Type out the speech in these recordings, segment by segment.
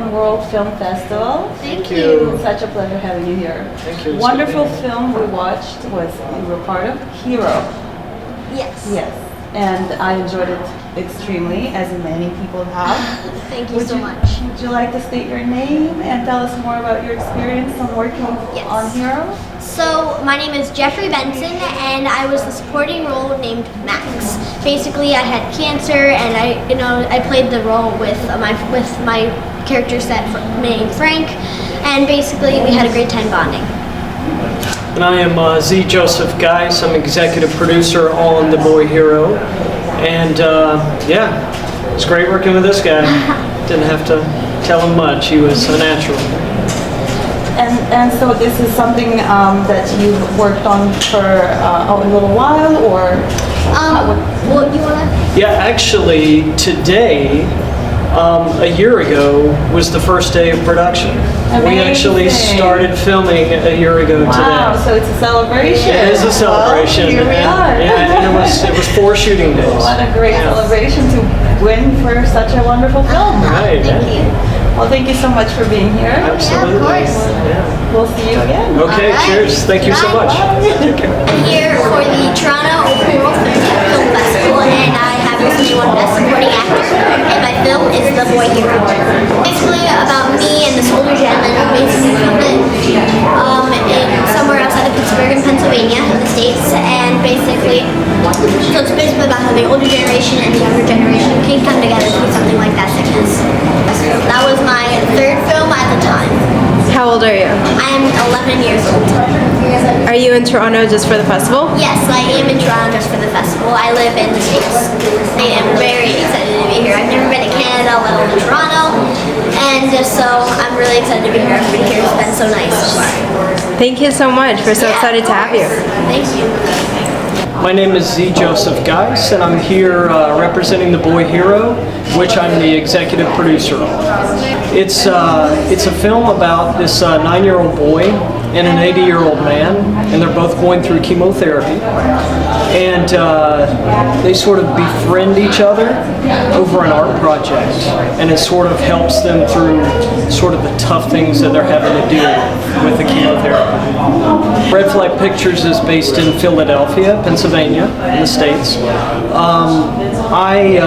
Open World Film Festival. Thank you. It's such a pleasure having you here. Thank you. Wonderful film we watched was you were part of Hero. Yes. Yes, and I enjoyed it extremely, as many people have. Thank you so much. Would you like to state your name and tell us more about your experience on working on Hero? So my name is Jeffrey Benson, and I was the supporting role named Max. Basically, I had cancer, and I played the role with my character set named Frank, and basically we had a great time bonding. And I am Z. Joseph Geis. I'm executive producer on The Boy Hero, and yeah, it's great working with this guy. Didn't have to tell him much. He was a natural. And so this is something that you've worked on for a little while, or? What you wanna? Yeah, actually, today, a year ago, was the first day of production. Amazing. We actually started filming a year ago today. Wow, so it's a celebration. It is a celebration. Well, here we are. Yeah, and it was 4 shooting days. What a great celebration to win for such a wonderful film. Right. Thank you. Well, thank you so much for being here. Absolutely. Yeah, of course. Yeah. We'll see you again. Okay, All right. cheers. Thank you so much. Take care. I'm here for the Toronto Open World Film Festival, and I have recently won Best Supporting Actor. And my film is The Boy Hero. Basically about me and this older gentleman who basically filmed it in somewhere outside of Pittsburgh in Pennsylvania in the States. And basically, so it's basically about how the older generation and the younger generation can come together through something like that sickness. That was my 3rd film at the time. How old are you? I am 11 years old. Are you in Toronto just for the festival? Yes, I am in Toronto just for the festival. I live in the States. I am very excited to be here. I've never been to Canada, let alone Toronto, and so I'm really excited to be here. Everybody here has been so nice so far. Thank you so much. We're so excited to have you. Thank you. My name is Z. Joseph Geis, and I'm here representing The Boy Hero, which I'm the executive producer of. It's a film about this 9-year-old boy and an 80-year-old man, and they're both going through chemotherapy. And they sort of befriend each other over an art project, and it sort of helps them through sort of the tough things that they're having to deal with the chemotherapy. Red Flag Pictures is based in Philadelphia, Pennsylvania, in the States. I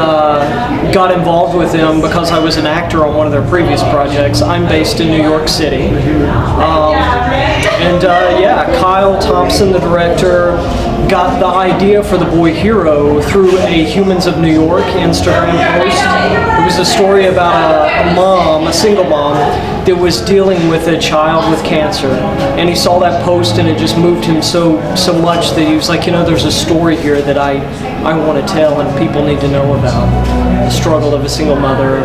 got involved with them because I was an actor on one of their previous projects. I'm based in New York City. Yeah, Kyle Thompson, the director, got the idea for The Boy Hero through a Humans of New York Instagram post. It was a story about a mom, a single mom, that was dealing with a child with cancer. And he saw that post and it just moved him so much that he was like, there's a story here that I want to tell and people need to know about. The struggle of a single mother,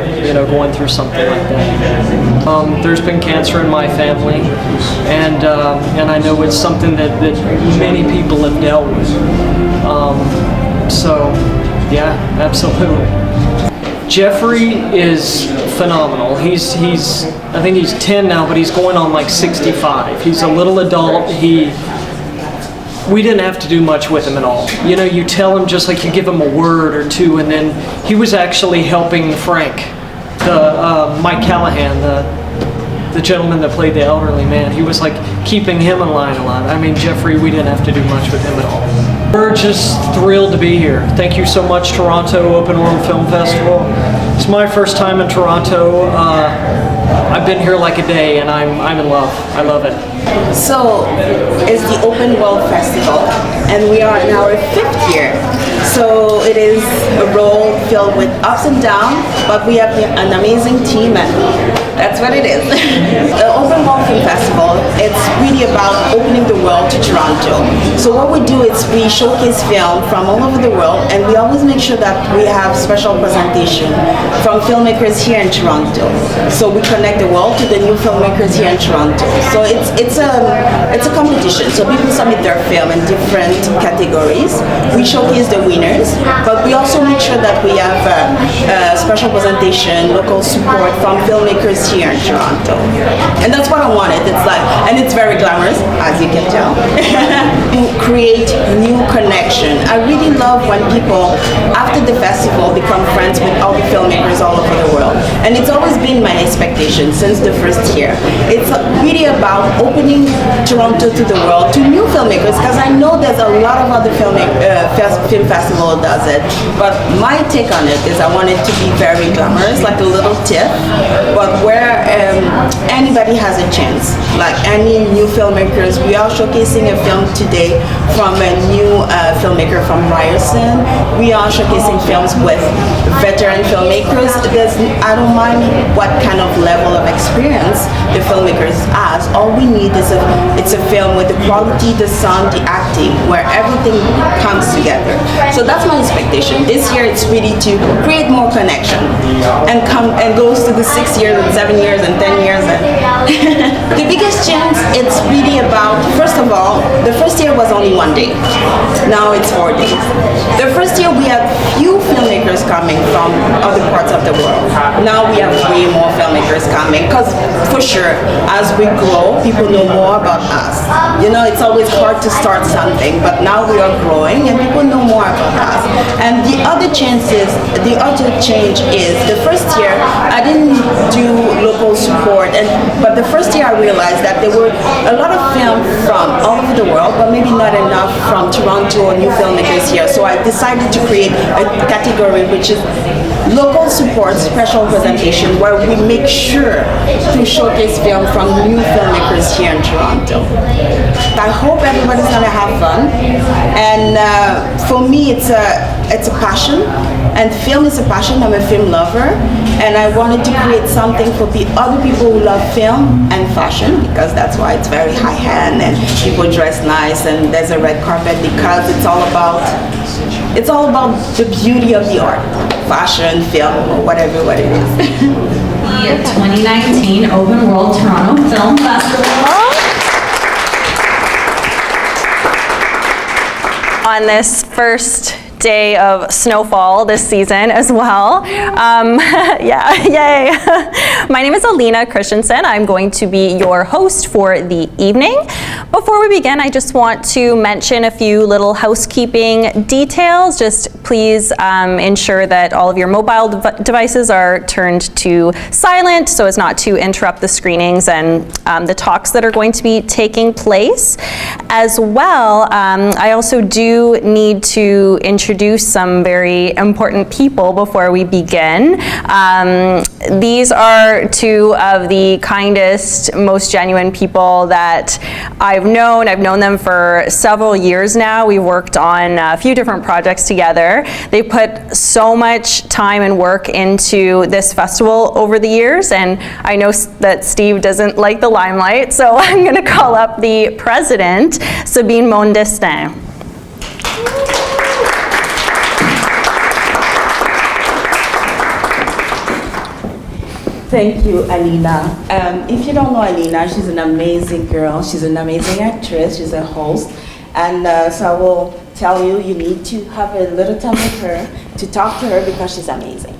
going through something like that. There's been cancer in my family, and I know it's something that many people have dealt with. So, yeah, absolutely. Jeffrey is phenomenal. He's I think he's 10 now, but he's going on like 65. He's a little adult. We didn't have to do much with him at all. You tell him just like you give him a word or two, and then he was actually helping Frank, Mike Callahan, the gentleman that played the elderly man. He was like keeping him in line a lot. I mean, Jeffrey, we didn't have to do much with him at all. We're just thrilled to be here. Thank you so much, Toronto Open World Film Festival. It's my first time in Toronto. I've been here like a day, and I'm in love. I love it. So, it's the Open World Festival, and we are in our 5th year. So it is a role filled with ups and downs, but we have an amazing team, and that's what it is. The Open World Film Festival, it's really about opening the world to Toronto. So what we do is we showcase film from all over the world, and we always make sure that we have special presentation from filmmakers here in Toronto. So we connect the world to the new filmmakers here in Toronto. So it's a competition. So people submit their film in different categories. We showcase the winners, screeners, but we also make sure that we have special presentation, local support from filmmakers here in Toronto. And that's what I wanted. It's like, and it's very glamorous, as you can tell. To create new connection. I really love when people, after the festival, become friends with all the filmmakers all over the world. And it's always been my expectation since the first year. It's really about opening Toronto to the world, to new filmmakers, because I know there's a lot of other film festival does it. But my take on it is I want it to be very glamorous, like a little tip, but where anybody has a chance. Like any new filmmakers, we are showcasing a film today from a new filmmaker from Ryerson. We are showcasing films with veteran filmmakers. I don't mind what kind of level of experience the filmmakers has. All we need is it's a film with the quality, the sound, the acting, where everything comes together. So that's my expectation. This year it's really to create more connection and goes to the 6 years and 7 years and 10 years. And the biggest chance, it's really about, first of all, the first year was only 1 day. Now it's 4 days. The first year we had few filmmakers coming from other parts of the world. Now we have way more filmmakers coming because for sure, as we grow, people know more about us. You know, it's always hard to start something, but now we are growing and people know more about us. And the other change is, the first year I didn't do local support, but the first year I realized that there were a lot of film from all over the world, but maybe not enough from Toronto or new filmmakers here. So I decided to create a category which is local support special presentation, where we make sure to showcase film from new filmmakers here in Toronto. I hope everybody's gonna have fun, and for me it's a passion, and film is a passion. I'm a film lover, and I wanted to create something for the other people who love film and fashion, because that's why it's very high-end and people dress nice and there's a red carpet, because it's all about the beauty of the art, fashion, film, or whatever it is. The 2019 Open World Toronto Film Festival. On this first day of snowfall this season as well. Yeah, yay. My name is Alina Christensen. I'm going to be your host for the evening. Before we begin, I just want to mention a few little housekeeping details. Just please ensure that all of your mobile devices are turned to silent so as not to interrupt the screenings and the talks that are going to be taking place. As well, I also do need to introduce some very important people before we begin. These are two of the kindest, most genuine people that I've known. I've known them for several years now. We worked on a few different projects together. They put so much time and work into this festival over the years, and I know that Steve doesn't like the limelight, so I'm going to call up the president, Sabine Mondestin. Thank you, Alina. If you don't know Alina, she's an amazing girl. She's an amazing actress. She's a host. And so I will tell you, you need to have a little time with her to talk to her because she's amazing.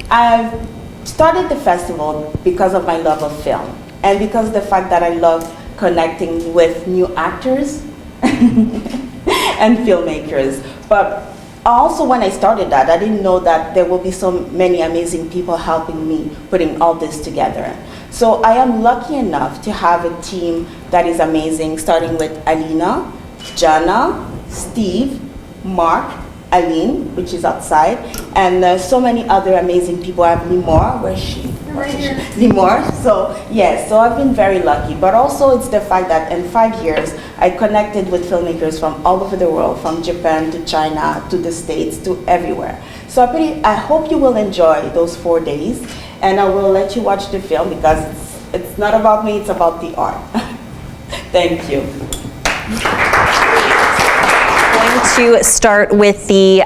I've started the festival because of my love of film and because of the fact that I love connecting with new actors and filmmakers. But also, when I started that, I didn't know that there will be so many amazing people helping me putting all this together. So I am lucky enough to have a team that is amazing, starting with Alina, Jana, Steve, Mark, Aline, which is outside, and so many other amazing people. I have Limor, where's she? Limor. So yes, so I've been very lucky. But also it's the fact that in 5 years, I connected with filmmakers from all over the world, from Japan to China to the States to everywhere. So I hope you will enjoy those 4 days, and I will let you watch the film because it's not about me, it's about the art. Thank you. to start with the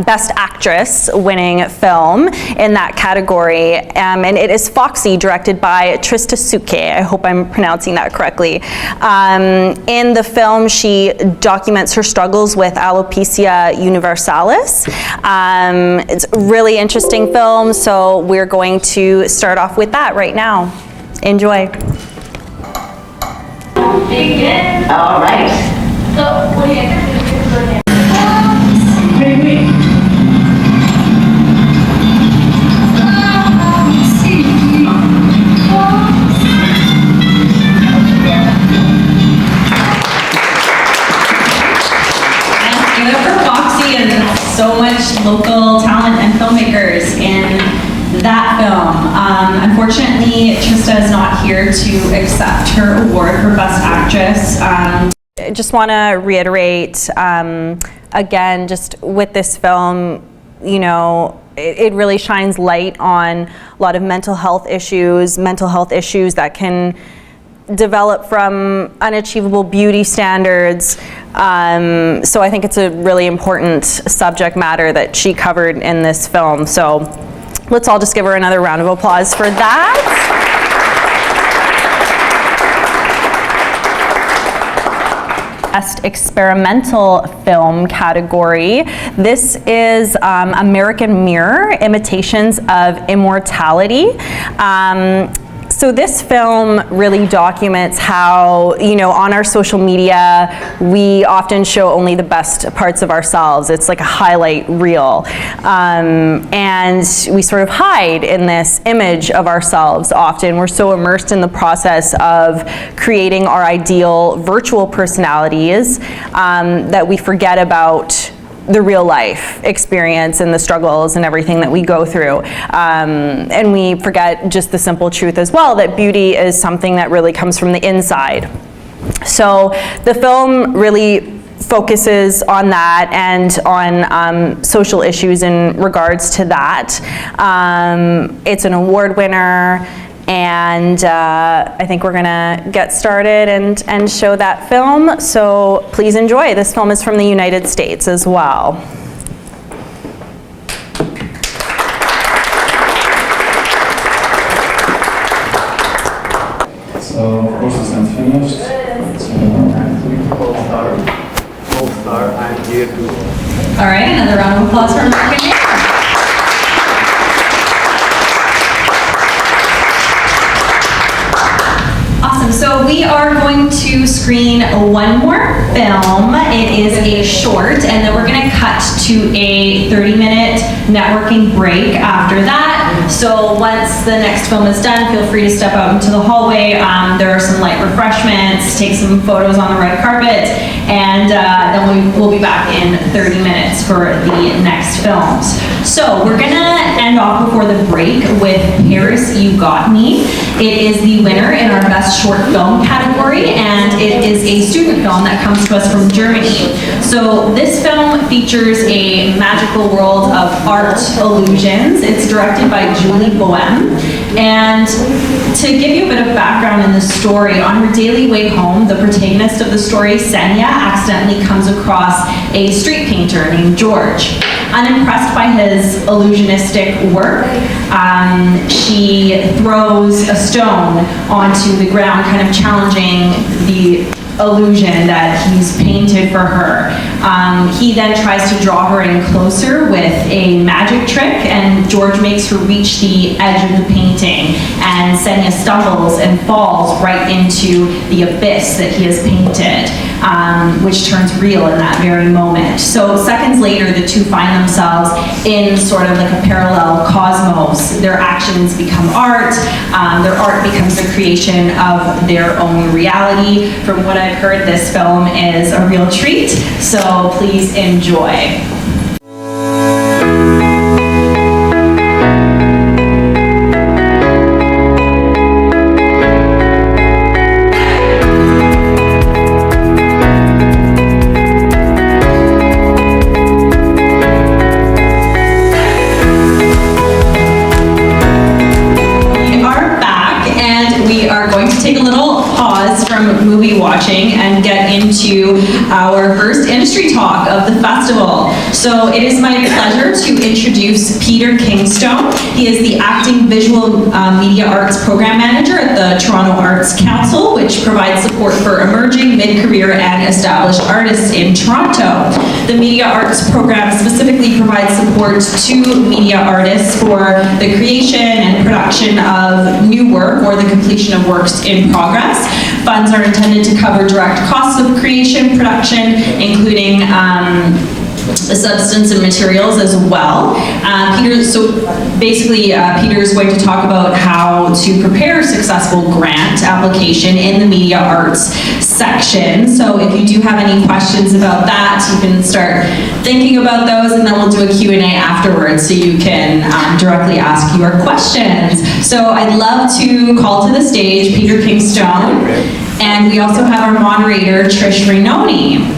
Best Actress winning film in that category, and it is Foxy, directed by Trista Suke. I hope I'm pronouncing that correctly. In the film, she documents her struggles with alopecia universalis. It's a really interesting film, so we're going to start off with that right now. Enjoy. All right. Give it up for Foxy and so much local talent and filmmakers in that film. Unfortunately, Trista is not here to accept her award for Best Actress. I just want to reiterate, again, just with this film, you know, it really shines light on a lot of mental health issues that can develop from unachievable beauty standards. So I think it's a really important subject matter that she covered in this film. So let's all just give her another round of applause for that. Best Experimental Film category. This is American Mirror, Imitations of Immortality. So this film really documents how, you know, on our social media, we often show only the best parts of ourselves. It's like a highlight reel. And we sort of hide in this image of ourselves often. We're so immersed in the process of creating our ideal virtual personalities that we forget about the real life experience and the struggles and everything that we go through. And we forget just the simple truth as well, that beauty is something that really comes from the inside. So the film really focuses on that and on social issues in regards to that. It's an award winner, and I think we're gonna get started and show that film, so please enjoy. This film is from the United States as well. So of course it's not finished. Gold star, I'm here to. All right, another round of applause for American Mirror. Awesome, so we are going to screen one more film. It is a short, and then we're gonna cut to a 30-minute networking break after that. So once the next film is done, feel free to step out into the hallway. There are some light refreshments, take some photos on the red carpet, and then we'll be back in 30 minutes for the next films. So we're gonna end off before the break with Paris, You Got Me. It is the winner in our Best Short Film category, and it is a student film that comes to us from Germany. So this film features a magical world of art illusions. It's directed by Julie Boehm. And to give you a bit of background in the story, on her daily way home, the protagonist of the story, Senya, accidentally comes across a street painter named George. Unimpressed by his illusionistic work, she throws a stone onto the ground, kind of challenging the illusion that he's painted for her. He then tries to draw her in closer with a magic trick, and George makes her reach the edge of the painting, and Senya stumbles and falls right into the abyss that he has painted, which turns real in that very moment. So seconds later, the two find themselves in sort of like a parallel cosmos. Their actions become art. Their art becomes the creation of their own reality. From what I've heard, this film is a real treat, so please enjoy. We are back, and we are going to take a little pause from movie watching and get into our first industry talk of the festival. So it is my pleasure to introduce Peter Kingstone. He is the Acting Visual Media Arts Program Manager at the Toronto Arts Council, which provides support for emerging, mid-career, and established artists in Toronto. The Media Arts Program specifically provides support to media artists for the creation and production of new work or the completion of works in progress. Funds are intended to cover direct costs of creation, production, including the substance and materials as well. Peter is going to talk about how to prepare a successful grant application in the media arts section. So if you do have any questions about that, you can start thinking about those, and then we'll do a Q&A afterwards so you can directly ask your questions. So I'd love to call to the stage Peter Kingstone, and we also have our moderator, Trish Rainoni.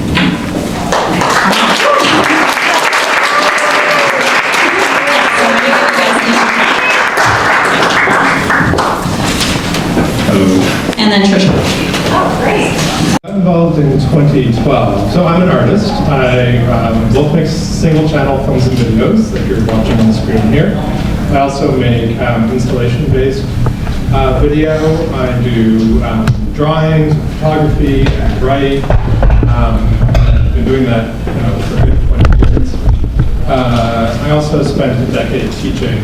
And then Trisha. Oh, great. I'm involved in 2012. So I'm an artist. I both make single channel films and videos that you're watching on the screen here. I also make installation-based video. I do drawings, photography, and write. I've been doing that for a good 20 years. I also spent a decade teaching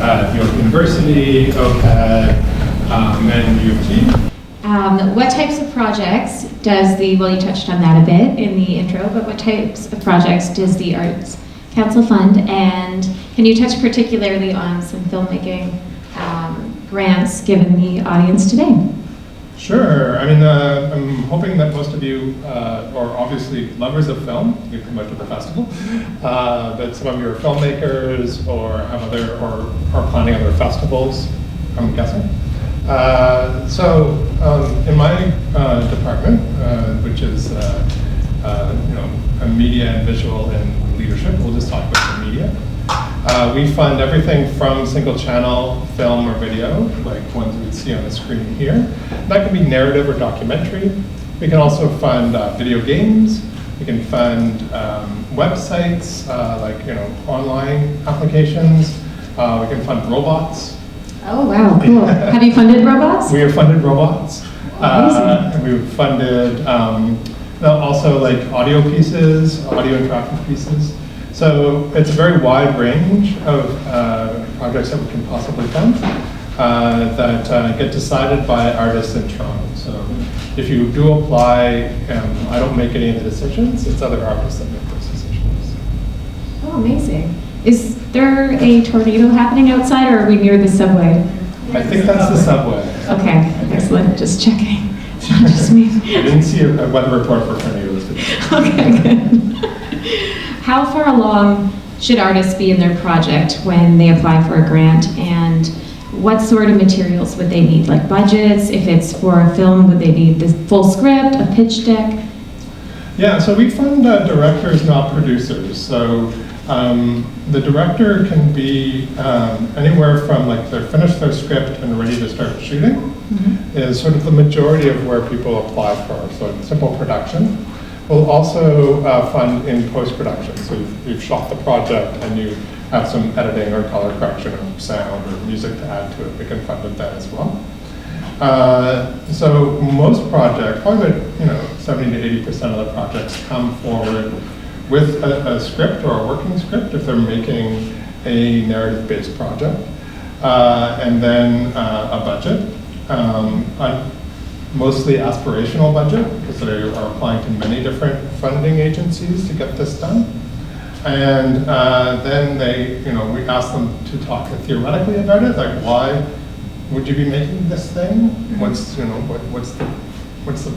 at York University, OWTFF, and U of T. What types of projects does well, you touched on that a bit in the intro, but what types of projects does the Arts Council fund? And can you touch particularly on some filmmaking grants given the audience today? Sure. I mean, I'm hoping that most of you are obviously lovers of film. You come out to the festival, but some of you are filmmakers or have or are planning other festivals, I'm guessing. In my department, which is a media and visual and leadership, we'll just talk about the media. We fund everything from single channel film or video, like ones we'd see on the screen here. That can be narrative or documentary. We can also fund video games. We can fund websites, online applications. We can fund robots. Oh wow, cool. Have you funded robots? We have funded robots. We've funded also audio pieces, audio interactive pieces. So it's a very wide range of projects that we can possibly fund that get decided by artists in Toronto. So if you do apply, I don't make any of the decisions, it's other artists that make those decisions. Oh, amazing. Is there a tornado happening outside, or are we near the subway? I think that's the subway. Okay, excellent. Just checking. It's not just me. I didn't see a weather report for tornadoes today. Okay, good. How far along should artists be in their project when they apply for a grant, and what sort of materials would they need? Like budgets? If it's for a film, would they need the full script, a pitch deck? Yeah, so we fund directors, not producers. So the director can be anywhere from they're finished their script and ready to start shooting, is sort of the majority of where people apply for. So simple production. We'll also fund in post-production. So you've shot the project and you have some editing or color correction or sound or music to add to it. We can fund it that as well. So most projects, probably about 70 to 80% of the projects come forward with a script or a working script if they're making a narrative-based project, and then a budget, mostly aspirational budget, because they are applying to many different funding agencies to get this done. And then we ask them to talk theoretically about it, like why would you be making this thing? What's the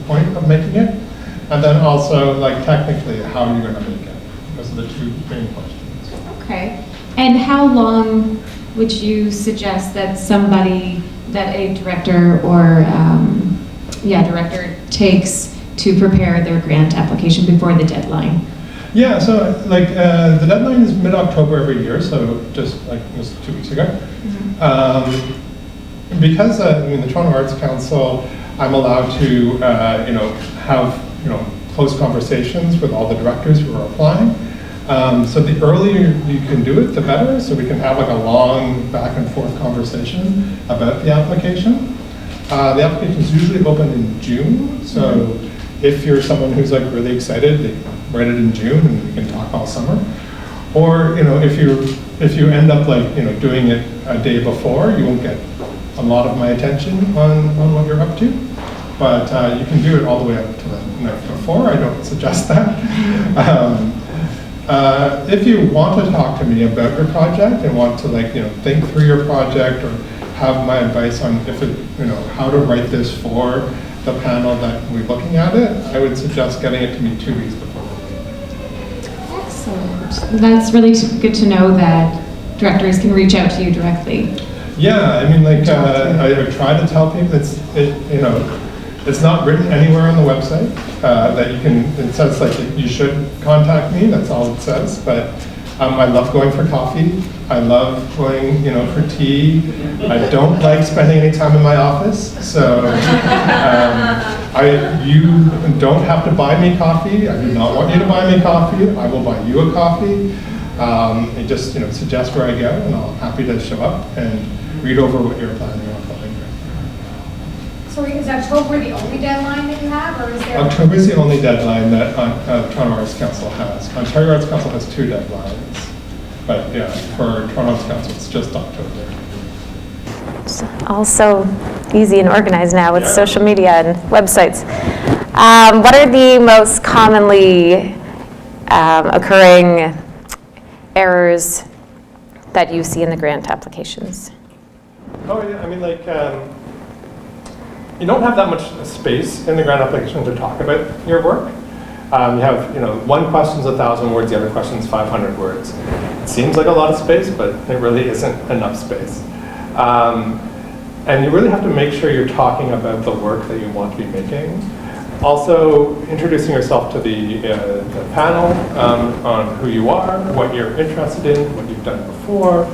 point of making it? And then also technically, how are you going to make it? Those are the two main questions. Okay. And how long would you suggest that a director or director takes to prepare their grant application before the deadline? Yeah, so the deadline is mid-October every year, so just 2 weeks ago. Because the Toronto Arts Council I'm allowed to, have, close conversations with all the directors who are applying. So the earlier you can do it, the better, so we can have like a long back and forth conversation about the application. The application is usually open in June, so if you're someone who's like really excited, they write it in June and we can talk all summer. Or if you end up like doing it a day before, you won't get a lot of my attention on what you're up to. But you can do it all the way up to the night before. I don't suggest that. If you want to talk to me about your project and want to think through your project or have my advice on how to write this for the panel that we're looking at it, I would suggest getting it to me 2 weeks before. Excellent. That's really good to know that directors can reach out to you directly. Yeah, I mean, I try to tell people it's not written anywhere on the website that you can. It says you should contact me. That's all it says. But I love going for coffee. I love going, for tea. I don't like spending any time in my office. So you don't have to buy me coffee. I do not want you to buy me coffee. I will buy you a coffee. And just suggest where I go, and I'm happy to show up and read over what you're planning on filming. So is October the only deadline that you have, or is there? October is the only deadline that Toronto Arts Council has. Ontario Arts Council has 2 deadlines, but yeah, for Toronto Arts Council, it's just October. It's also easy and organized now with social media and websites. What are the most commonly occurring errors that you see in the grant applications? Oh yeah, I mean you don't have that much space in the grant application to talk about your work. You have, one question's 1,000 words, the other question's 500 words. It seems like a lot of space, but it really isn't enough space. And you really have to make sure you're talking about the work that you want to be making. Also, introducing yourself to the panel on who you are, what you're interested in, what you've done before,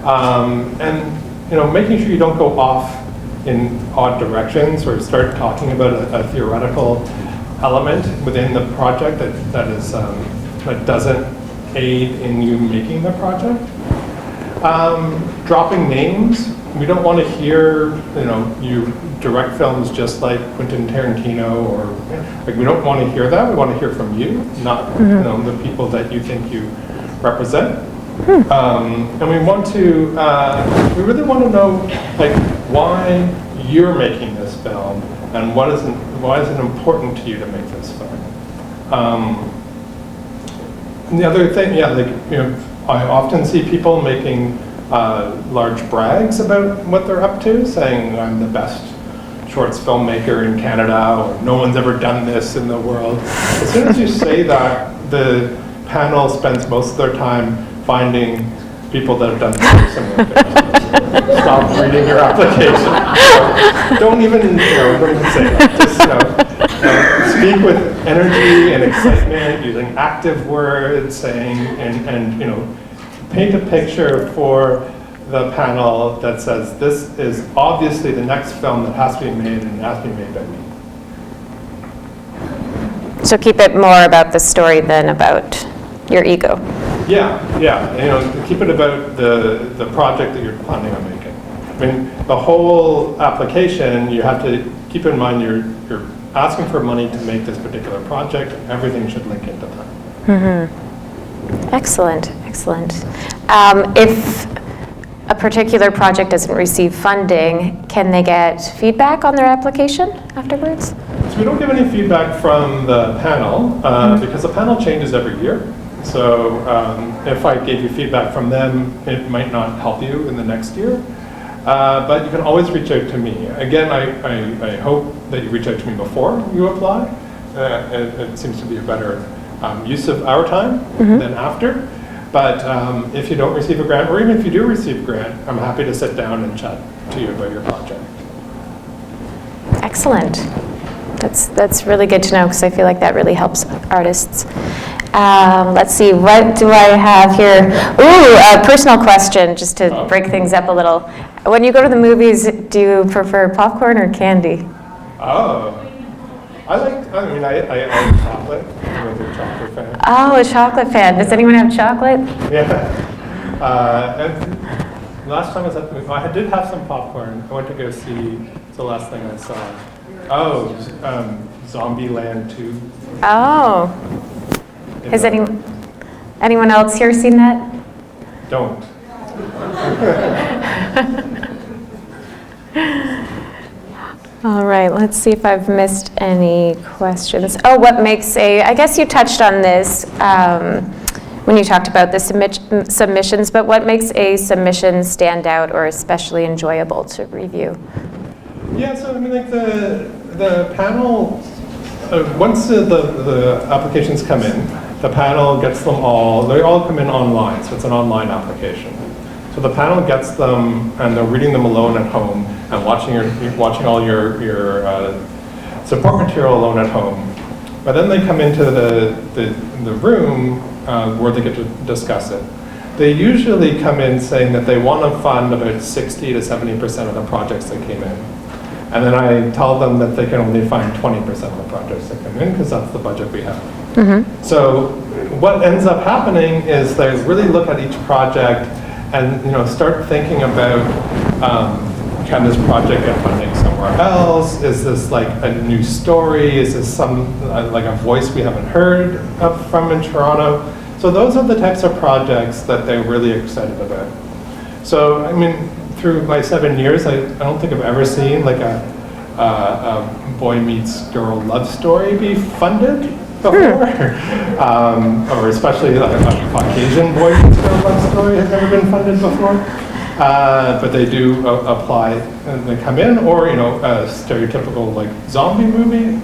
and making sure you don't go off in odd directions or start talking about a theoretical element within the project that doesn't aid in you making the project. Dropping names. We don't want to hear, you direct films just like Quentin Tarantino, or we don't want to hear that. We want to hear from you, not the people that you think you represent. And we really want to know why you're making this film and why is it important to you to make this film. And the other thing, I often see people making large brags about what they're up to, saying I'm the best shorts filmmaker in Canada, or no one's ever done this in the world. As soon as you say that, the panel spends most of their time finding people that have done similar things. Stop reading your application. Don't even say that. Just speak with energy and excitement, using active words, saying and paint a picture for the panel that says this is obviously the next film that has to be made, and it has to be made by me. So keep it more about the story than about your ego. Yeah. Keep it about the project that you're planning on making. I mean, the whole application, you have to keep in mind you're asking for money to make this particular project, and everything should link into that. Mm-hmm. Excellent. If a particular project doesn't receive funding, can they get feedback on their application afterwards? So we don't give any feedback from the panel because the panel changes every year. So if I gave you feedback from them, it might not help you in the next year. But you can always reach out to me. Again, I hope that you reach out to me before you apply. It seems to be a better use of our time than after. But if you don't receive a grant, or even if you do receive a grant, I'm happy to sit down and chat to you about your project. Excellent. That's really good to know, because I feel like that really helps artists. Let's see, what do I have here? Ooh, a personal question, just to break things up a little. When you go to the movies, do you prefer popcorn or candy? Oh, I like chocolate. I'm a big chocolate fan. Oh, a chocolate fan. Does anyone have chocolate? Yeah. And last time I was at the movie, I did have some popcorn. I went to go see, it's the last thing I saw. Oh, Zombieland 2. Oh. Has anyone else here seen that? Don't. All right, let's see if I've missed any questions. Oh, what makes I guess you touched on this when you talked about the submissions, but what makes a submission stand out or especially enjoyable to review? Yeah, so I mean, like the panel, once the applications come in, the panel gets them all, they all come in online, so it's an online application. So the panel gets them, and they're reading them alone at home, and watching all your support material alone at home. But then they come into the room where they get to discuss it. They usually come in saying that they want to fund about 60 to 70% of the projects that came in. And then I tell them that they can only fund 20% of the projects that come in, because that's the budget we have. Mm-hmm. So what ends up happening is they really look at each project and start thinking about, can this project get funding somewhere else? Is this like a new story? Is this some like a voice we haven't heard from in Toronto? So those are the types of projects that they're really excited about. So I mean, through my 7 years, I don't think I've ever seen like a boy meets girl love story be funded before, or especially like a Caucasian boy meets girl love story has never been funded before. But they do apply and they come in, or a stereotypical like zombie movie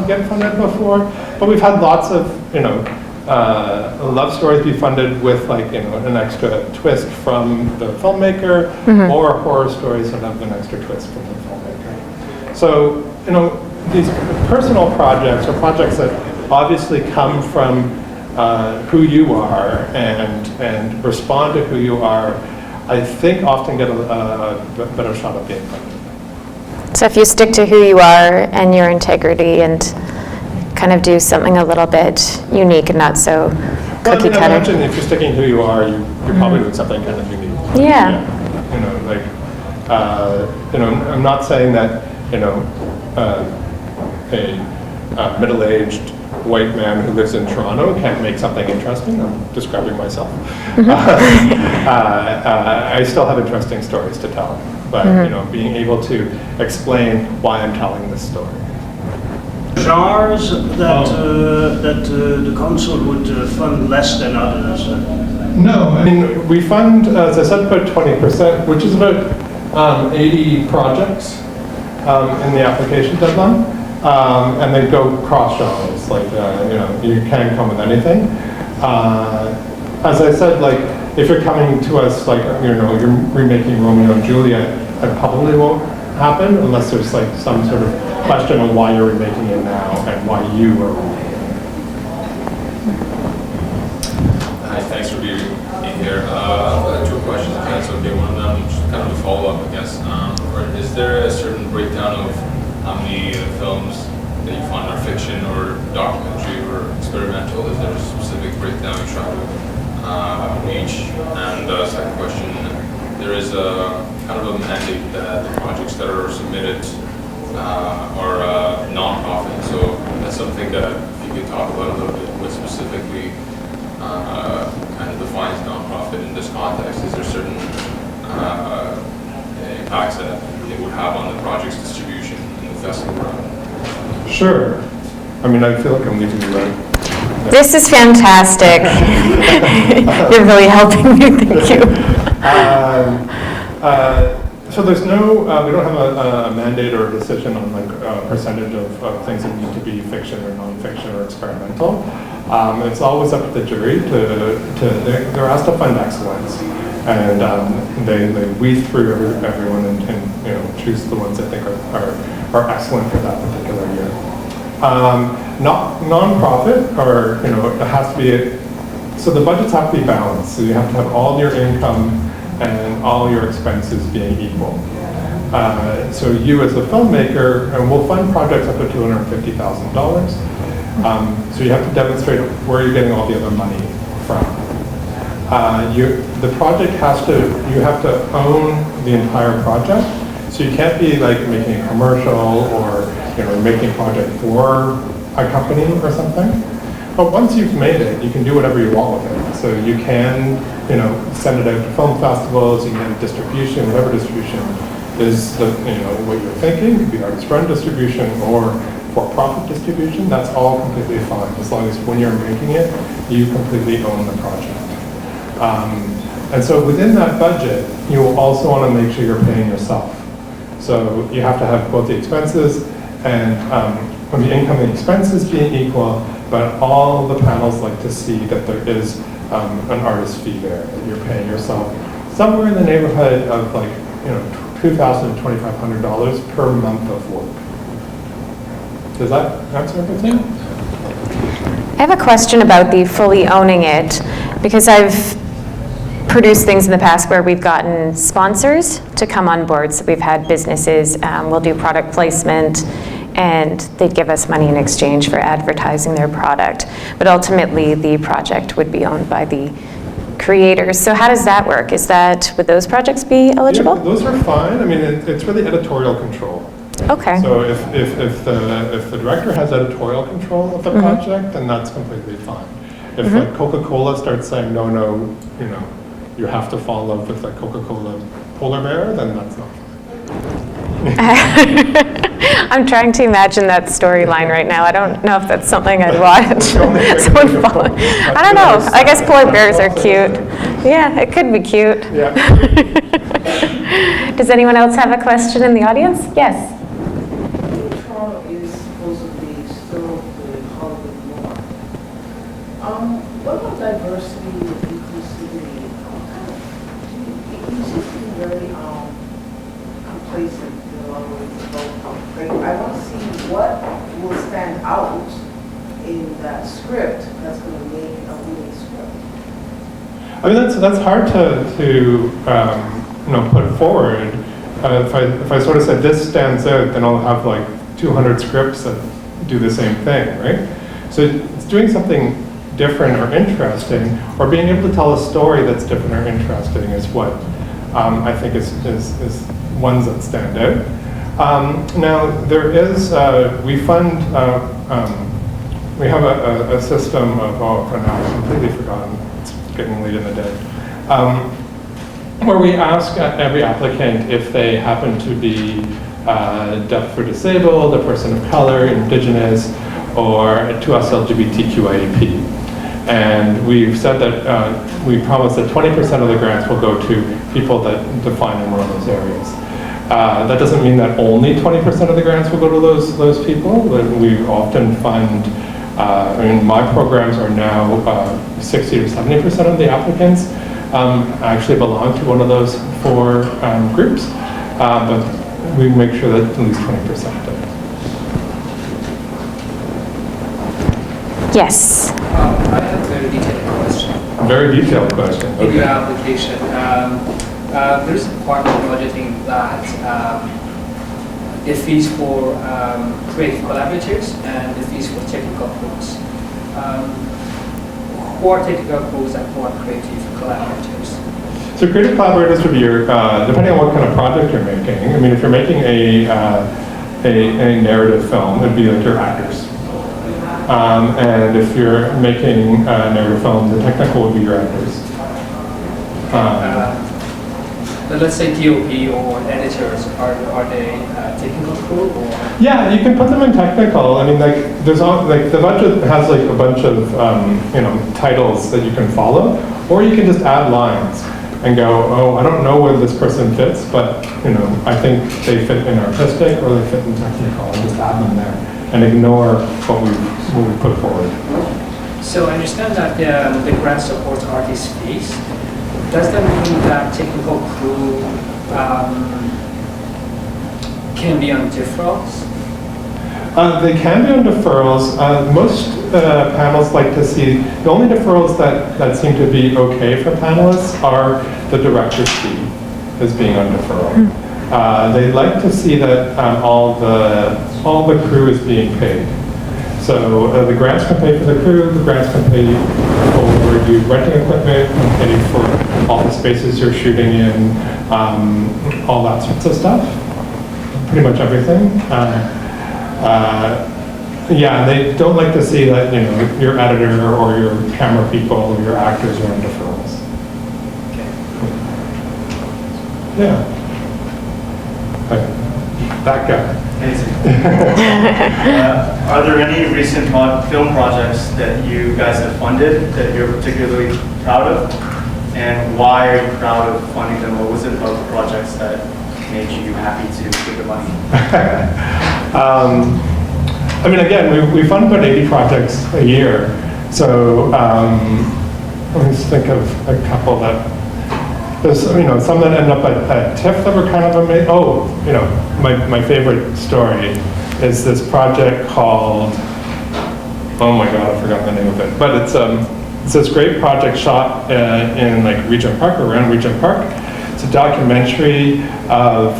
get funded before. But we've had lots of love stories be funded with like an extra twist from the filmmaker, or horror stories that have an extra twist from the filmmaker. So these personal projects are projects that obviously come from who you are and respond to who you are. I think often get a better shot at being funded. So if you stick to who you are and your integrity and kind of do something a little bit unique and not so cookie cutter. I imagine if you're sticking to who you are, you're probably doing something kind of unique. Yeah. I'm not saying that a middle-aged white man who lives in Toronto can't make something interesting. I'm describing myself. I still have interesting stories to tell, but being able to explain why I'm telling this story. Genres that the council would fund less than others? No, I mean, we fund, as I said, about 20%, which is about 80 projects in the application deadline. And they go cross genres, like, you can come with anything. As I said, like, if you're coming to us, like, you're remaking Romeo and Juliet, that probably won't happen unless there's like some sort of question on why you're remaking it now and why you are remaking it. Hi, thanks for being here. Two questions, if that's okay. One of them, just kind of a follow-up, I guess. Is there a certain breakdown of how many films that you find are fiction or documentary or experimental? Is there a specific breakdown you try to reach? And second question, there is a kind of a mandate that the projects that are submitted are non-profit. So that's something that if you could talk about a little bit, what specifically kind of defines non-profit in this context. Is there certain impacts that it would have on the project's distribution in the festival round? Sure. I mean, I feel like I'm leaving you right. This is fantastic. You're really helping me, thank you. So there's no, we don't have a mandate or a decision on like a percentage of things that need to be fiction or non-fiction or experimental. It's always up to the jury they're asked to fund excellence. And they weed through everyone and choose the ones they think are excellent for that particular year. Non-profit, or it has to be. So the budgets have to be balanced. So you have to have all your income and all your expenses being equal. So you as a filmmaker, and we'll fund projects up to $250,000. So you have to demonstrate where you're getting all the other money from. The project you have to own the entire project. So you can't be like making a commercial or making a project for a company or something. But once you've made it, you can do whatever you want with it. So you can, send it out to film festivals, you can get distribution, whatever distribution is what you're thinking. It could be artist-run distribution or for-profit distribution. That's all completely fine, as long as when you're making it, you completely own the project. And so within that budget, you will also want to make sure you're paying yourself. So you have to have both the expenses and the income and expenses being equal, but all the panels like to see that there is an artist fee there, that you're paying yourself somewhere in the neighborhood of like, $2,000 to $2,500 per month of work. Does that answer everything? I have a question about the fully owning it, because I've produced things in the past where we've gotten sponsors to come on board. So we've had businesses, we'll do product placement, and they'd give us money in exchange for advertising their product. But ultimately, the project would be owned by the creators. So how does that work? Would those projects be eligible? Yeah, those are fine. I mean, it's really editorial control. Okay. So if the director has editorial control of the project, then that's completely fine. If like Coca-Cola starts saying, no, you have to fall in love with like Coca-Cola polar bear, then that's not fine. I'm trying to imagine that storyline right now. I don't know if that's something I'd watch. Someone follow. I don't know. I guess polar bears are cute. Yeah, it could be cute. Yeah. Does anyone else have a question in the audience? Yes. Toronto is supposedly still the Hollywood norm. What about diversity and inclusivity? You seem to be very complacent in a lot of ways. Like, I want to see what will stand out in that script that's going to make a winning script. I mean, that's hard to put forward. If I sort of said this stands out, then I'll have like 200 scripts that do the same thing, right? So it's doing something different or interesting, or being able to tell a story that's different or interesting is what I think is ones that stand out. Now there is we fund we have a system of for now I've completely forgotten. It's getting late in the day. Where we ask every applicant if they happen to be deaf or disabled, a person of color, indigenous, or to us LGBTQIAP. And we've said that we promise that 20% of the grants will go to people that define in one of those areas. That doesn't mean that only 20% of the grants will go to those people. We often fund, my programs are now 60 or 70% of the applicants actually belong to one of those four groups, but we make sure that at least 20% do. Yes. I have a very detailed question. Very detailed question. In your application, there's a part of budgeting that the fees for creative collaborators and the fees for technical crews. Who are technical crews and who are creative collaborators? So creative collaborators would be your, depending on what kind of project you're making. I mean, if you're making a narrative film, it'd be like your actors. And if you're making a narrative film, the technical would be your actors. Let's say DOP or editors, are they technical crew or? Yeah, you can put them in technical. I mean, like there's all like the budget has like a bunch of titles that you can follow, or you can just add lines and go, oh, I don't know where this person fits, but I think they fit in artistic or they fit in technical, and just add them there and ignore what we put forward. So I understand that the grant supports artist fees. Does that mean that technical crew can be on deferrals? They can be on deferrals. Most panels like to see, the only deferrals that seem to be okay for panelists are the director's fee as being on deferral. They'd like to see that all the crew is being paid. So the grants can pay for the crew, the grants can pay for you renting equipment, can pay for all the spaces you're shooting in, all that sorts of stuff. Pretty much everything. Yeah, they don't like to see that, you know, your editor or your camera people or your actors are on deferrals. Yeah. That guy. Are there any recent film projects that you guys have funded that you're particularly proud of? And why are you proud of funding them? What was it about the projects that made you happy to give the money? I mean, again, we fund about 80 projects a year. So let me just think of a couple that, there's, you know, some that end up at TIFF that were kind of amazing. Oh, you know, my favorite story is this project called, oh my God, I forgot the name of it. But it's this great project shot in like Regent Park, or around Regent Park. It's a documentary of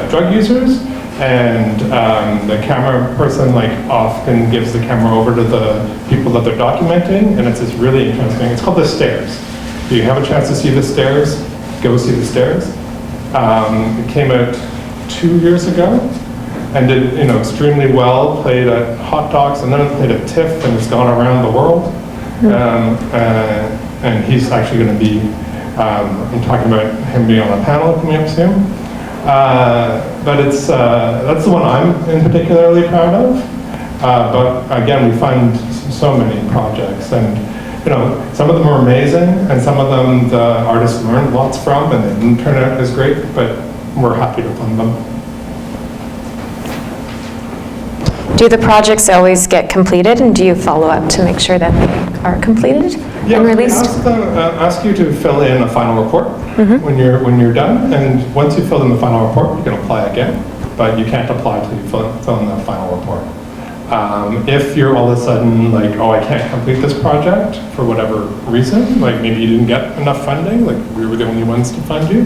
drug users. And the camera person like often gives the camera over to the people that they're documenting, and it's this really interesting. It's called The Stairs. If you have a chance to see The Stairs, go see The Stairs. It came out 2 years ago, and did, you know, extremely well. Played at Hot Dogs, and then it played at TIFF, and it's gone around the world. And he's actually going to be. I'm talking about him being on a panel coming up soon. But it's that's the one I'm in particularly proud of. But again, we fund so many projects, and you know, some of them are amazing, and some of them the artists learned lots from, and they didn't turn out as great. But we're happy to fund them. Do the projects always get completed, and do you follow up to make sure that they are completed and released? We ask you to fill in a final report when you're done, and once you fill in the final report, you can apply again, but you can't apply until you fill in the final report. If you're all of a sudden like, oh, I can't complete this project for whatever reason, like maybe you didn't get enough funding, like we were the only ones to fund you,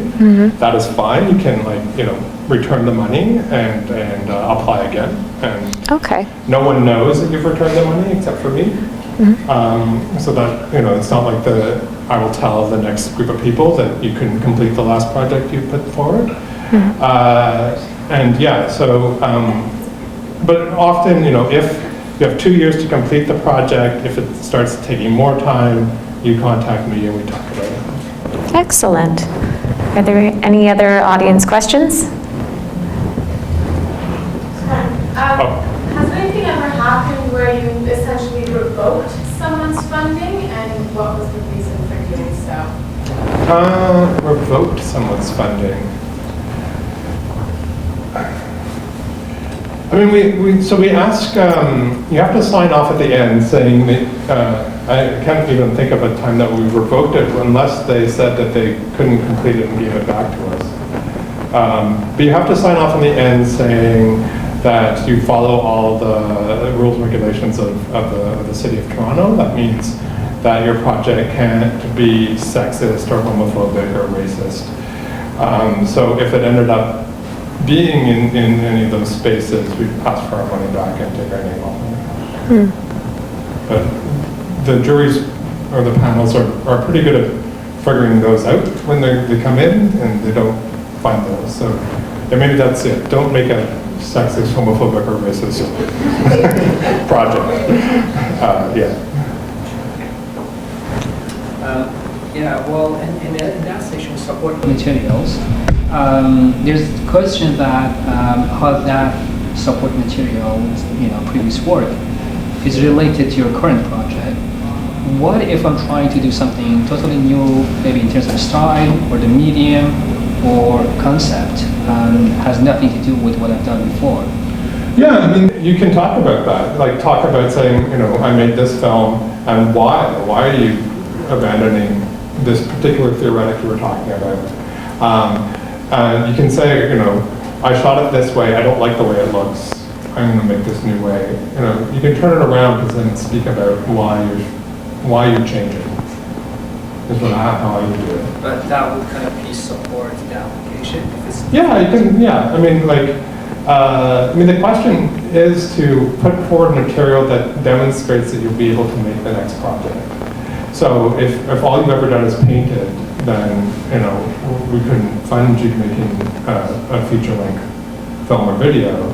that is fine. You can, like, you know, return the money and apply again. And no one knows that you've returned the money except for me. So that, you know, it's not like I will tell the next group of people that you couldn't complete the last project you put forward. And yeah, so, but often, you know, if you have 2 years to complete the project, if it starts taking more time, you contact me and we talk about it. Excellent. Are there any other audience questions? Has anything ever happened where you essentially revoked someone's funding, and what was the reason for doing so? Revoked someone's funding. I mean, we ask, you have to sign off at the end saying that, I can't even think of a time that we revoked it unless they said that they couldn't complete it and gave it back to us. But you have to sign off in the end saying that you follow all the rules and regulations of the City of Toronto. That means that your project can't be sexist or homophobic or racist. So if it ended up being in any of those spaces, we'd ask for our money back and take our name off it. But the juries or the panels are pretty good at figuring those out when they come in, and they don't find those. So yeah, maybe that's it. Don't make a sexist, homophobic, or racist project. Well, in that section, support materials, there's a question that how that support material, you know, previous work, is related to your current project. What if I'm trying to do something totally new, maybe in terms of style, or the medium, or concept, has nothing to do with what I've done before? Yeah, I mean, you can talk about that. Like, talk about saying, you know, I made this film, and why? Why are you abandoning this particular theoretic you were talking about? And you can say, you know, I shot it this way, I don't like the way it looks, I'm going to make this new way. You know, you can turn it around and then speak about why you're changing. is how I would do it. But that would kind of be support the application if it's. Yeah, I can. Yeah, I mean, like, the question is to put forward material that demonstrates that you'll be able to make the next project. So if all you've ever done is painted, then we couldn't fund you making a feature-length film or video.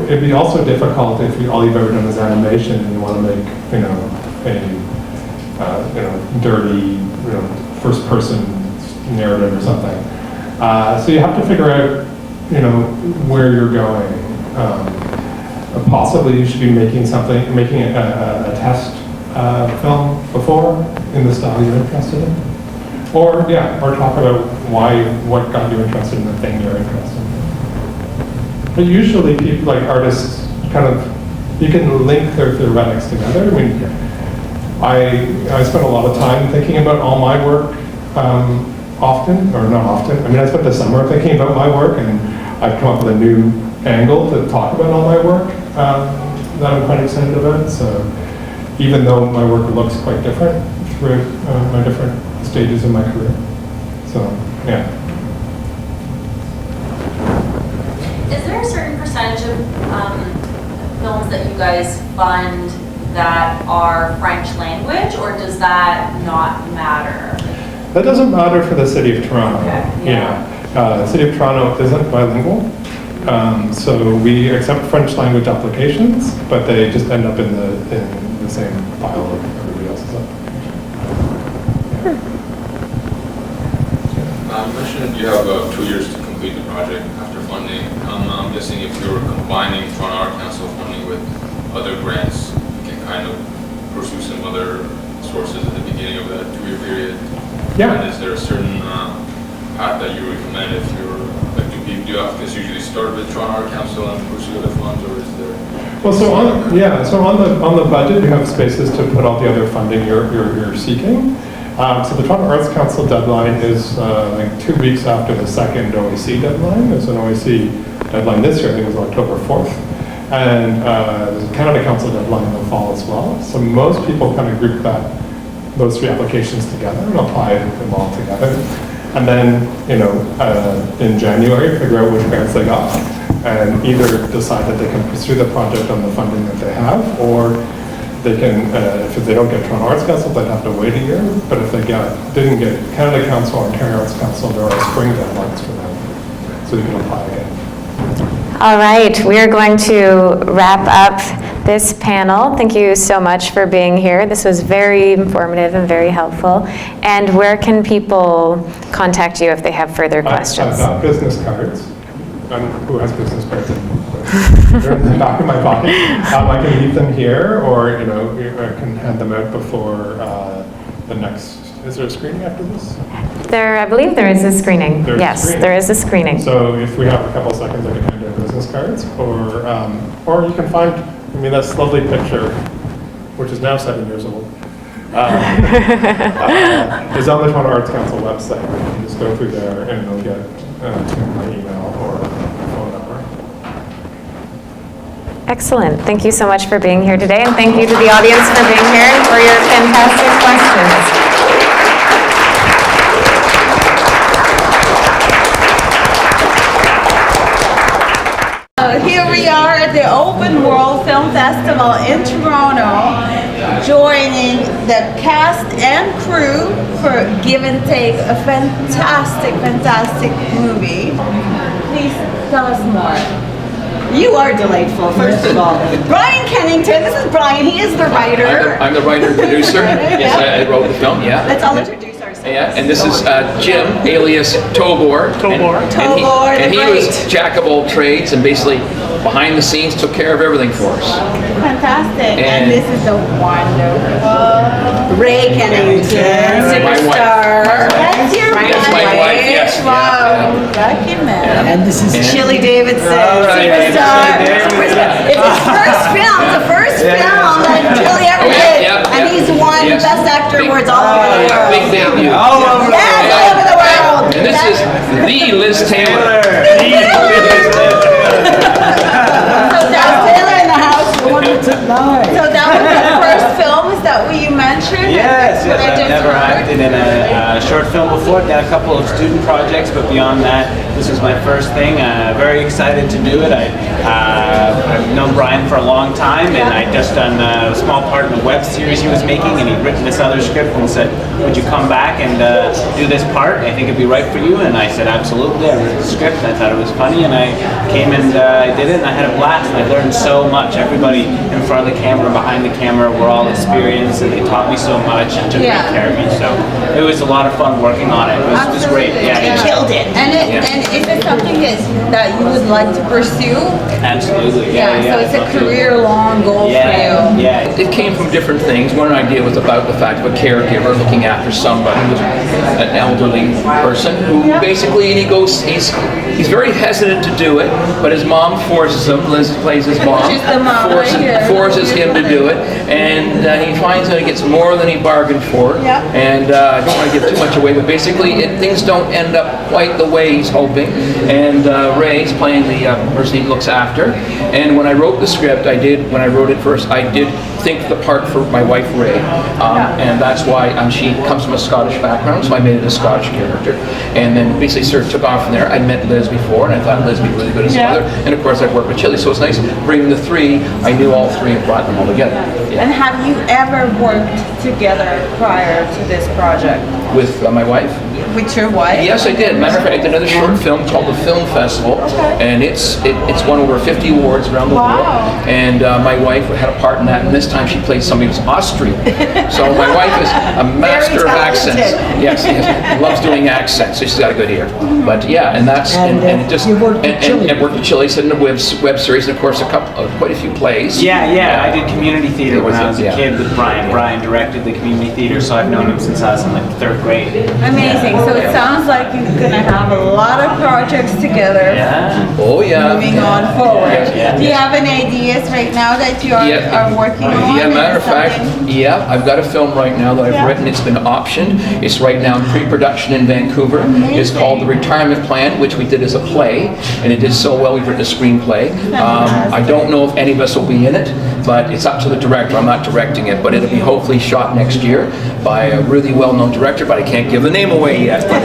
It'd be also difficult if all you've ever done is animation and you want to make a dirty first-person narrative or something. So you have to figure out where you're going. Possibly you should be making a test film before in the style you're interested in, or talk about what got you interested in the thing you're interested in. But usually people, like artists, you can link their theoretics together. I mean, I spend a lot of time thinking about all my work, often, or not often. I mean, I spent the summer thinking about my work, and I've come up with a new angle to talk about all my work that I'm quite excited about. So even though my work looks quite different through my different stages of my career. So, yeah. Is there a certain percentage of films that you guys fund that are French language, or does that not matter? That doesn't matter for the City of Toronto. Okay. The City of Toronto isn't bilingual, so we accept French language applications, but they just end up in the same file of everybody else's application. You mentioned you have 2 years to complete the project after funding. I'm guessing if you're combining Toronto Art Council funding with other grants, you can kind of pursue some other sources at the beginning of that 2-year period. Yeah. And is there a certain path that you recommend if you're, like, do you have to usually start with Toronto Art Council and pursue other funds, or is there? Well, so on the budget, you have spaces to put all the other funding you're seeking. So the Toronto Arts Council deadline is like 2 weeks after the second OAC deadline. There's an OAC deadline this year, I think it was October 4th. And there's a Canada Council deadline in the fall as well. So most people kind of group those 3 applications together and apply them all together. And then, in January, figure out which grants they got and either decide that they can pursue the project on the funding that they have, or they can, if they don't get Toronto Arts Council, they'd have to wait a year. But if they didn't get Canada Council or Ontario Arts Council, there are spring deadlines for them, so you can apply again. All right, we are going to wrap up this panel. Thank you so much for being here. This was very informative and very helpful. And where can people contact you if they have further questions? I've got business cards. Who has business cards? They're in the back of my pocket. I can leave them here, or I can hand them out before the next. Is there a screening after this? I believe there is a screening. Yes, there is a screening. So if we have a couple seconds, I can hand out business cards, or you can find. I mean, this lovely picture, which is now 7 years old, is on the Toronto Arts Council website. You can just go through there, and you'll get my email or phone number. Excellent. Thank you so much for being here today, and thank you to the audience for being here and for your fantastic questions. Here we are at the Open World Film Festival in Toronto, joining the cast and crew for Give and Take, a fantastic movie. Please tell us more. You are delightful, first of all. Brian Kennington, this is Brian, he is the writer. I'm the writer and producer. Yes, I wrote the film, yeah. Let's all introduce ourselves. Yeah, and this is Jim, alias Tobor. And he was jack of all trades and basically behind the scenes took care of everything for us. Fantastic. And this is the wonderful Ray Kennington, superstar. That's your wife. That's my wife, yes. Wow, lucky man. Yeah. And this is Chili Davidson, superstar. It's his first film, that Chili ever did. And he's won Best Actor awards all over the world. Big debut. All over the world. And this is the Liz Taylor. So that's Taylor in the house. So that was the first film, is that that what you mentioned? Yes, What I I've just never heard? acted in a short film before. Done a couple of student projects, but beyond that, this was my first thing. Very excited to do it. I've known Brian for a long time, and I'd just done a small part in a web series he was making, and he'd written this other script and said, would you come back and do this part? I think it'd be right for you. And I said, absolutely. I read the script, and I thought it was funny, and I came and I did it, and I had a blast, and I learned so much. Everybody in front of the camera, behind the camera, were all experienced, and they taught me so much and took great care of me. So it was a lot of fun working on it. It was great. Yeah, You killed it. And is it something that you would like to pursue? Absolutely. So it's a career-long goal for you. Yeah. It came from different things. One idea was about the fact of a caregiver looking after somebody who's an elderly person who basically, he's very hesitant to do it, but his mom forces him. Liz plays his mom. She's the mom forces him to do it, and he finds that he gets more than he bargained for. And I don't want to give too much away, but basically things don't end up quite the way he's hoping. And Ray's playing the person he looks after. And when I wrote the script, when I wrote it first, I did think the part for my wife Ray, and that's why she comes from a Scottish background, so I made it a Scottish character, and then basically sort of took off from there. I met Liz before, and I thought Liz would be really good as a mother, and of course I've worked with Chili, so it's nice bringing the three. I knew all three and brought them all together. And have you ever worked together prior to this project? With my wife? With your wife? Yes, I did. Matter of fact, I did another short film called The Film Festival, and it's won over 50 awards around the world. And my wife had a part in that, and this time she played somebody who's Austrian. So my wife is a master of accents. Yes, loves doing accents. So she's got a good ear. But yeah, and that's and it just and worked with Chili, in the web series, and of course quite a few plays. Yeah. I did community theater when I was a kid with Brian. Brian directed the community theater, so I've known him since I was in like 3rd grade. Amazing. So it sounds like you're gonna have a lot of projects together. Oh yeah. Moving on forward. Do you have any ideas right now that you are working on? Yeah, matter of fact, I've got a film right now that I've written. It's been optioned. It's right now in pre-production in Vancouver. It's called The Retirement Plan, which we did as a play, and it did so well we've written a screenplay. I don't know if any of us will be in it, but it's up to the director. I'm not directing it, but it'll be hopefully shot next year by a really well-known director, but I can't give the name away yet. But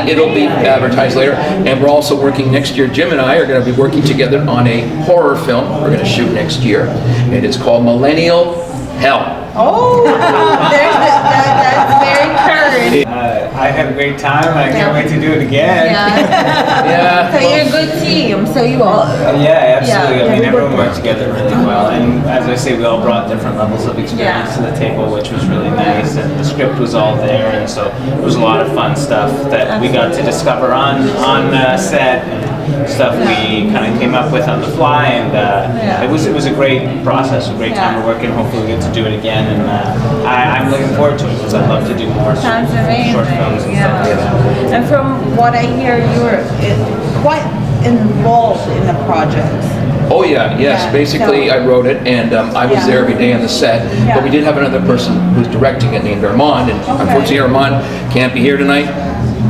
it'll be advertised later. And we're also working next year. Jim and I are going to be working together on a horror film we're going to shoot next year, and it's called Millennial Hell. Oh, that's very current. I had a great time. I can't wait to do it again. So you're a good team. So you all. Yeah, absolutely. I mean, everyone worked together really well, and as I say, we all brought different levels of experience to the table, which was really nice. And the script was all there, and so it was a lot of fun stuff that we got to discover on set. And stuff we kind of came up with on the fly, and it was a great process, a great time of working. Hopefully we get to do it again, and I'm looking forward to it because I'd love to do more Sounds amazing. short films and stuff like that. And from what I hear, you're quite involved in the projects. Oh yeah, yes. Basically, I wrote it, and I was there every day on the set. But we did have another person who's directing it named Armand, and unfortunately Armand can't be here tonight.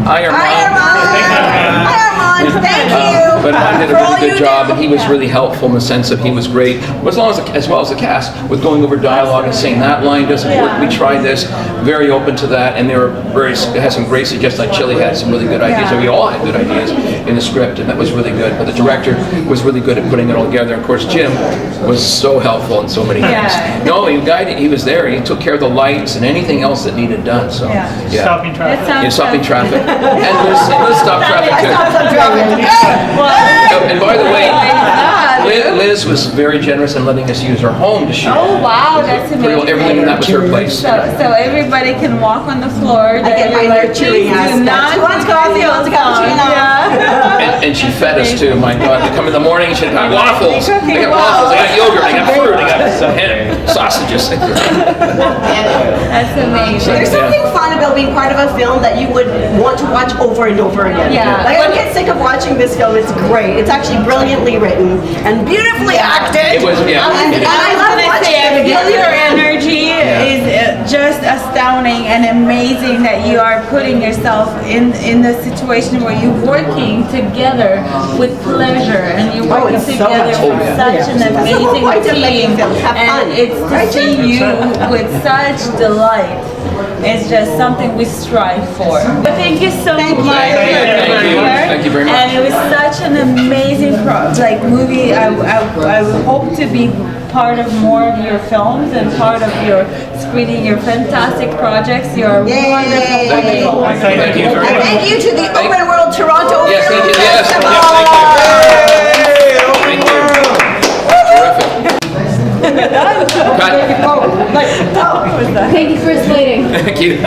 Hi Armand. Thank you. But I did a really good job, and he was really helpful in the sense that he was great, as well as the cast, with going over dialogue and saying that line doesn't work. We tried this, very open to that, and they had some great suggestions. Like Chili had some really good ideas, and we all had good ideas in the script, and that was really good. But the director was really good at putting it all together. And of course, Jim was so helpful in so many things. No, he was there. He took care of the lights and anything else that needed done. So Stopping traffic. Stopping traffic. And Liz stopped traffic too. And by the way, Liz was very generous in letting us use her home to shoot. Oh wow, that's amazing. Everything in that was her place. So everybody can walk on the floor. I get my nurturing aspect. Who wants coffee? Who wants a cappuccino? And she fed us too. My God, to come in the morning, she'd have waffles. I got waffles. I got yogurt. I got fruit. I got sausages. That's amazing. There's something fun about being part of a film that you would want to watch over and over again. Like I don't get sick of watching this film. It's great. It's actually brilliantly written and beautifully acted. It was, And I love watching it I feel again. your energy. is just astounding and amazing that you are putting yourself in the situation where you're working together with pleasure and you're working together with such an amazing team, and it's to see you with such delight. It's just something we strive for. But thank you so much for being here. Thank you very much. And it was such an amazing movie. I hope to be part of more of your films and part of your screening your fantastic projects. You're wonderful. Thank you very much. Thank you to the Open World Toronto Yes, thank you. Yes, Festival. Cut. Thank you for explaining. Thank you.